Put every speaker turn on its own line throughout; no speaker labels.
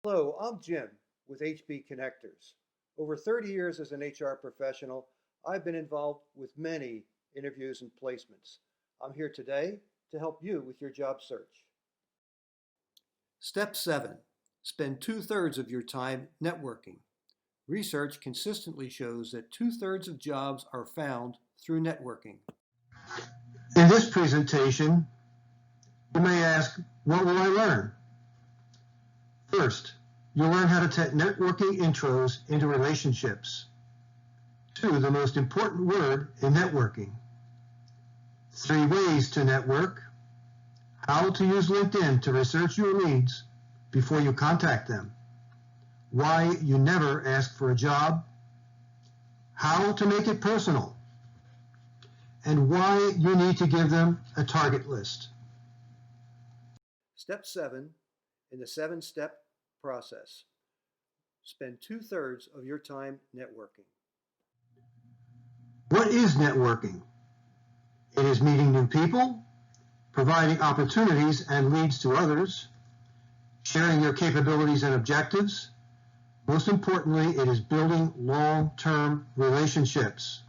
Hello, I'm Jim with HB Connectors. Over 30 years as an HR professional, I've been involved with many interviews and placements. I'm here today to help you with your job search. Step 7. Spend 2/3 of your time networking. Research consistently shows that 2/3 of jobs are found through networking.
In this presentation, you may ask, what will I learn? First, you'll learn how to take networking intros into relationships. 2, the most important word in networking. 3 ways to network. How to use LinkedIn to research your leads before you contact them. Why you never ask for a job. How to make it personal. And why you need to give them a target list.
Step 7 in the 7-step process. Spend 2/3 of your time networking.
What is networking? It is meeting new people, providing opportunities and leads to others, sharing your capabilities and objectives. Most importantly, it is building long-term relationships.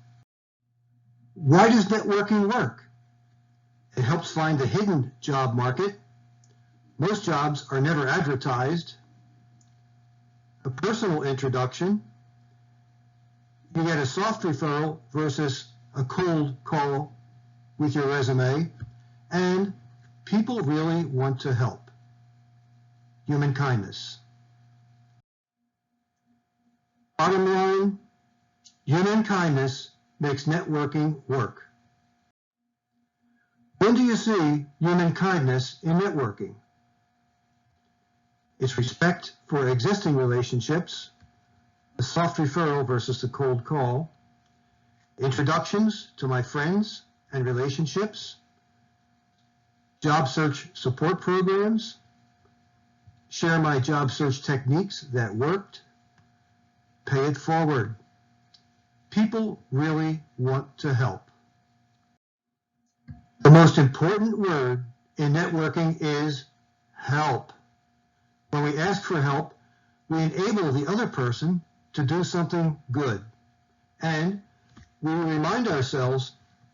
Why does networking work? It helps find the hidden job market. Most jobs are never advertised. A personal introduction. You get a soft referral versus a cold call with your resume. And people really want to help. Human kindness. Bottom line, human kindness makes networking work. When do you see human kindness in networking? It's respect for existing relationships, a soft referral versus a cold call, introductions to my friends and relationships, job search support programs, share my job search techniques that worked, pay it forward. People really want to help. The most important word in networking is help. When we ask for help, we enable the other person to do something good. And we remind ourselves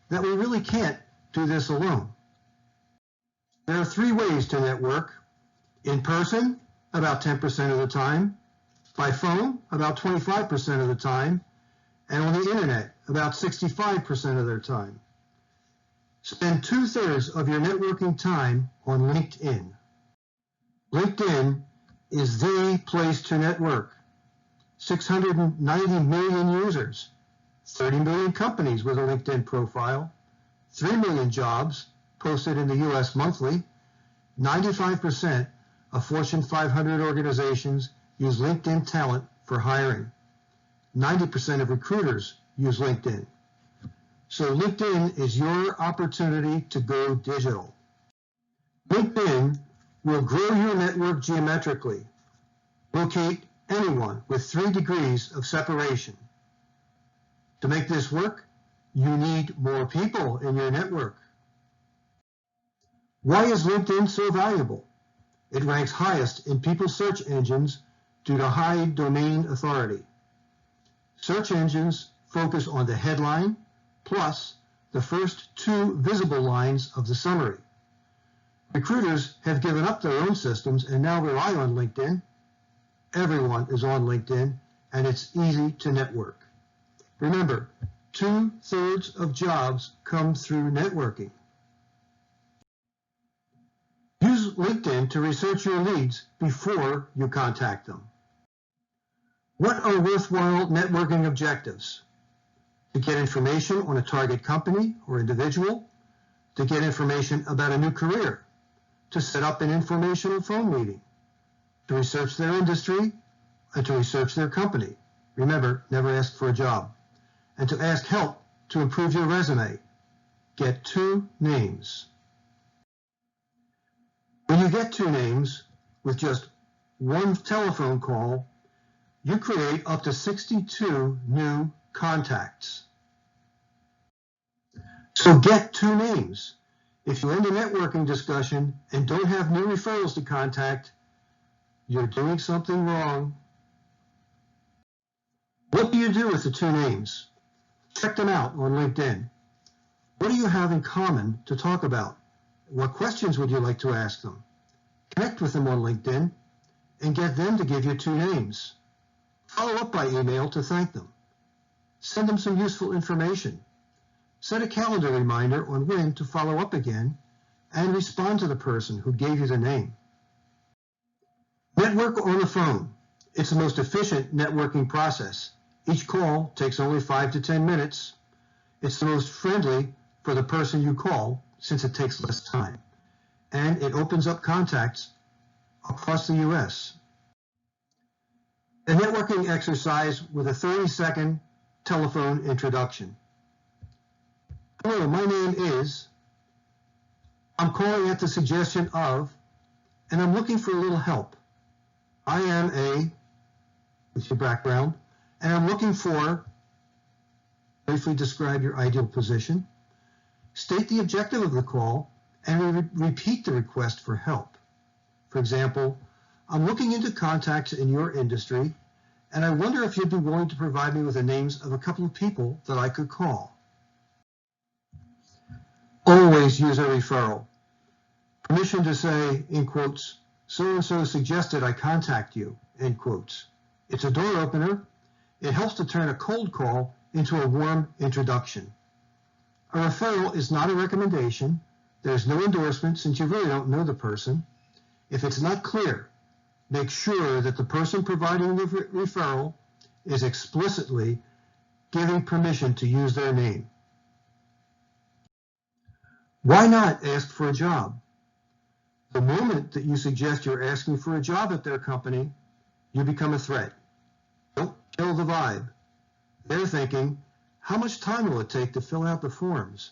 that we really can't do this alone. There are 3 ways to network. In person, about 10% of the time. By phone, about 25% of the time. And on the internet, about 65% of their time. Spend 2/3 of your networking time on LinkedIn. LinkedIn is the place to network. 690 million users, 30 million companies with a LinkedIn profile, 3 million jobs posted in the US monthly, 95% of Fortune 500 organizations use LinkedIn talent for hiring. 90% of recruiters use LinkedIn. So LinkedIn is your opportunity to go digital. LinkedIn will grow your network geometrically. Locate anyone with 3 degrees of separation. To make this work, you need more people in your network. Why is LinkedIn so valuable? It ranks highest in people's search engines due to high domain authority. Search engines focus on the headline plus the first 2 visible lines of the summary. Recruiters have given up their own systems and now rely on LinkedIn. Everyone is on LinkedIn, and it's easy to network. Remember, 2/3 of jobs come through networking. Use LinkedIn to research your leads before you contact them. What are worthwhile networking objectives? To get information on a target company or individual, to get information about a new career, to set up an informational phone meeting, to research their industry, and to research their company. Remember, never ask for a job. And to ask help to improve your resume. Get 2 names. When you get 2 names with just 1 telephone call, you create up to 62 new contacts. So get 2 names. If you end a networking discussion and don't have new referrals to contact, you're doing something wrong. What do you do with the two names? Check them out on LinkedIn. What do you have in common to talk about? What questions would you like to ask them? Connect with them on LinkedIn and get them to give you two names. Follow up by email to thank them. Send them some useful information. Set a calendar reminder on when to follow up again and respond to the person who gave you the name. Network on the phone. It's the most efficient networking process. Each call takes only 5 to 10 minutes. It's the most friendly for the person you call since it takes less time. And it opens up contacts across the U.S. A networking exercise with a 30-second telephone introduction. Hello, my name is, I'm calling at the suggestion of, and I'm looking for a little help. I am a, with your background, and I'm looking for, briefly describe your ideal position, state the objective of the call, and repeat the request for help. For example, I'm looking into contacts in your industry, and I wonder if you'd be willing to provide me with the names of a couple of people that I could call. Always use a referral. Permission to say, in quotes, so-and-so suggested I contact you, end quotes. It's a door opener. It helps to turn a cold call into a warm introduction. A referral is not a recommendation. There's no endorsement since you really don't know the person. If it's not clear, make sure that the person providing the referral is explicitly giving permission to use their name. Why not ask for a job? The moment that you suggest you're asking for a job at their company, you become a threat. Don't kill the vibe. They're thinking, how much time will it take to fill out the forms?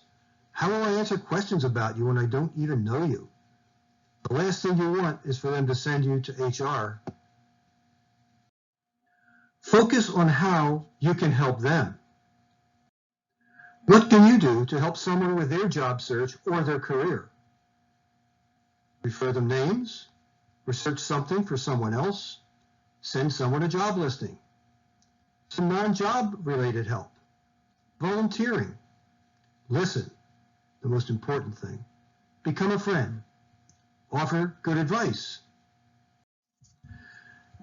How will I answer questions about you when I don't even know you? The last thing you want is for them to send you to HR. Focus on how you can help them. What can you do to help someone with their job search or their career? Refer them names, research something for someone else, send someone a job listing, some non-job related help, volunteering, listen, the most important thing, become a friend, offer good advice.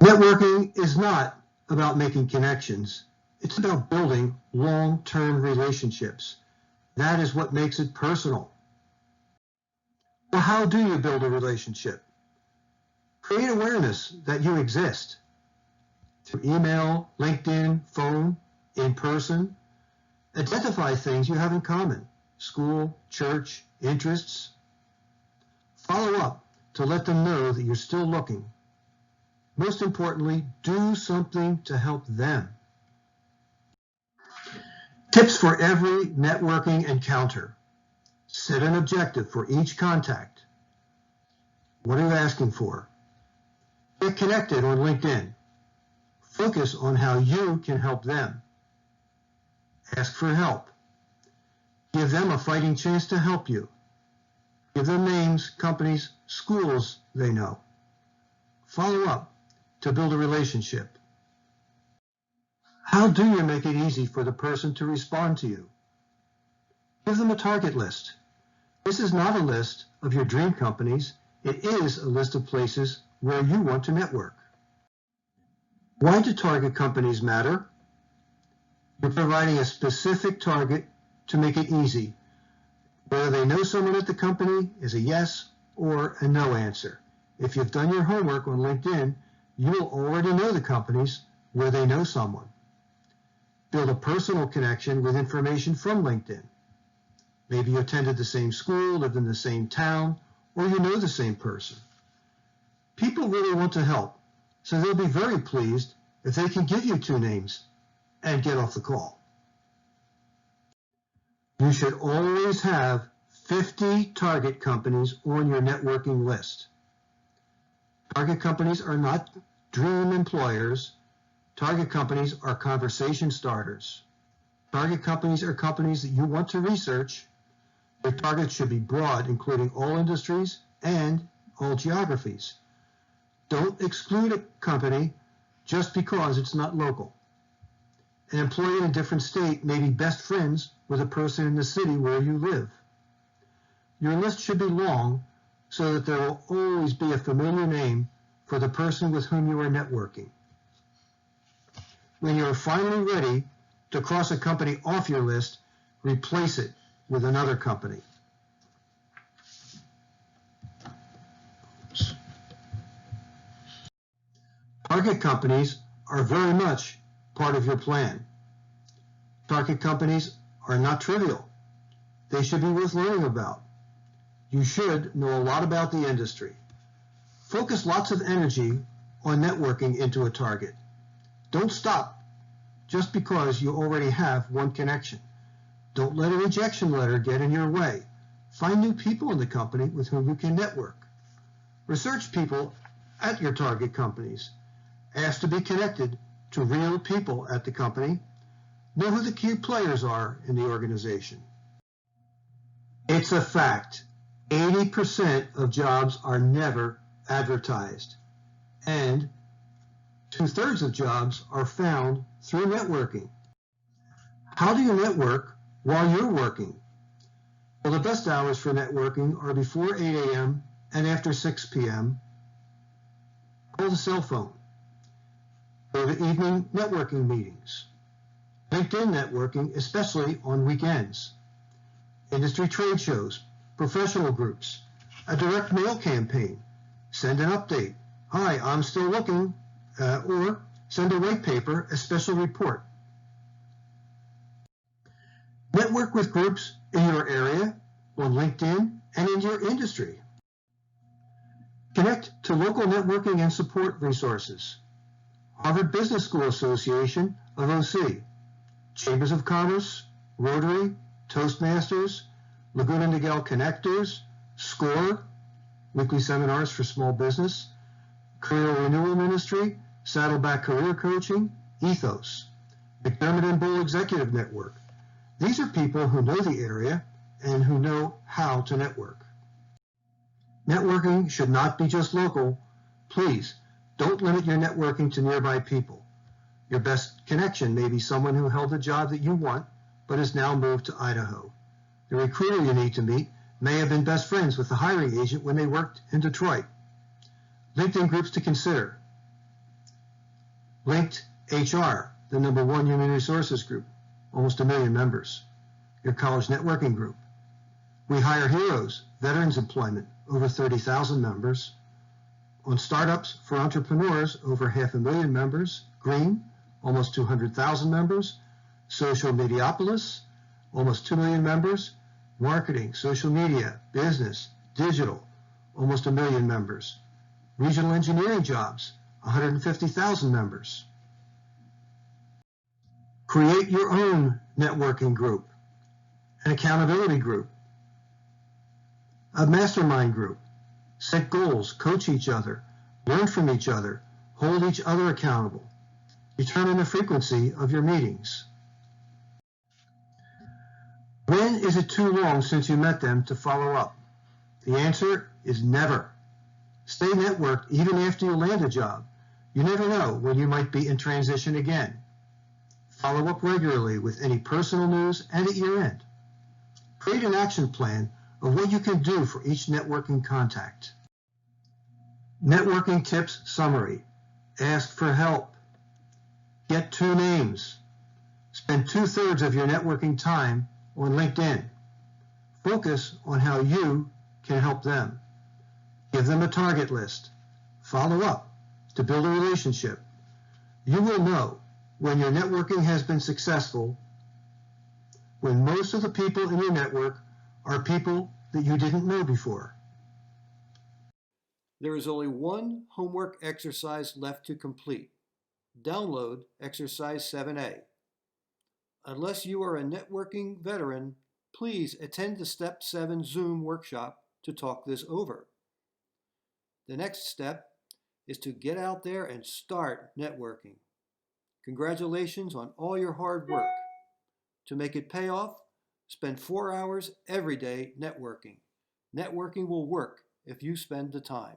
Networking is not about making connections. It's about building long-term relationships. That is what makes it personal. Well, how do you build a relationship? Create awareness that you exist. Through email, LinkedIn, phone, in person. Identify things you have in common. School, church, interests. Follow up to let them know that you're still looking. Most importantly, do something to help them. Tips for every networking encounter. Set an objective for each contact. What are you asking for? Get connected on LinkedIn. Focus on how you can help them. Ask for help. Give them a fighting chance to help you. Give them names, companies, schools they know. Follow up to build a relationship. How do you make it easy for the person to respond to you? Give them a target list. This is not a list of your dream companies. It is a list of places where you want to network. Why do target companies matter? You're providing a specific target to make it easy. Whether they know someone at the company is a yes or a no answer. If you've done your homework on LinkedIn, you will already know the companies where they know someone. Build a personal connection with information from LinkedIn. Maybe you attended the same school, lived in the same town, or you know the same person. People really want to help, so they'll be very pleased if they can give you two names and get off the call. You should always have 50 target companies on your networking list. Target companies are not dream employers. Target companies are conversation starters. Target companies are companies that you want to research. Their targets should be broad, including all industries and all geographies. Don't exclude a company just because it's not local. An employee in a different state may be best friends with a person in the city where you live. Your list should be long so that there will always be a familiar name for the person with whom you are networking. When you are finally ready to cross a company off your list, replace it with another company. Target companies are very much part of your plan. Target companies are not trivial. They should be worth learning about. You should know a lot about the industry. Focus lots of energy on networking into a target. Don't stop just because you already have one connection. Don't let a rejection letter get in your way. Find new people in the company with whom you can network. Research people at your target companies. Ask to be connected to real people at the company. Know who the key players are in the organization. It's a fact. 80% of jobs are never advertised, and 2/3 of jobs are found through networking. How do you network while you're working? Well, the best hours for networking are before 8 a.m. and after 6 p.m. Call the cell phone. Go to evening networking meetings. LinkedIn networking, especially on weekends. Industry trade shows, professional groups, a direct mail campaign. Send an update. Hi, I'm still looking. Or send a white paper, a special report. Network with groups in your area, on LinkedIn, and in your industry. Connect to local networking and support resources. Harvard Business School Association of OC, Chambers of Commerce, Rotary, Toastmasters, Laguna Niguel Connectors, SCORE, weekly seminars for small business, Career Renewal Ministry, Saddleback Career Coaching, Ethos, McDermott and Bull Executive Network. These are people who know the area and who know how to network. Networking should not be just local. Please, don't limit your networking to nearby people. Your best connection may be someone who held a job that you want, but has now moved to Idaho. The recruiter you need to meet may have been best friends with the hiring agent when they worked in Detroit. LinkedIn groups to consider. Linked HR, the #1 human resources group, almost 1 million members. Your college networking group. We Hire Heroes, veterans employment, over 30,000 members. On startups for entrepreneurs, over 500,000 members. Green, almost 200,000 members. Social Mediopolis, almost 2 million members. Marketing, social media, business, digital, almost 1 million members. Regional engineering jobs, 150,000 members. Create your own networking group, an accountability group, a mastermind group. Set goals, coach each other, learn from each other, hold each other accountable. Determine the frequency of your meetings. When is it too long since you met them to follow up? The answer is never. Stay networked even after you land a job. You never know when you might be in transition again. Follow up regularly with any personal news and at year end. Create an action plan of what you can do for each networking contact. Networking tips summary. Ask for help. Get 2 names. Spend 2/3 of your networking time on LinkedIn. Focus on how you can help them. Give them a target list. Follow up to build a relationship. You will know when your networking has been successful when most of the people in your network are people that you didn't know before.
There is only one homework exercise left to complete. Download exercise 7A. Unless you are a networking veteran, please attend the Step 7 Zoom workshop to talk this over. The next step is to get out there and start networking. Congratulations on all your hard work. To make it pay off, spend 4 hours every day networking. Networking will work if you spend the time.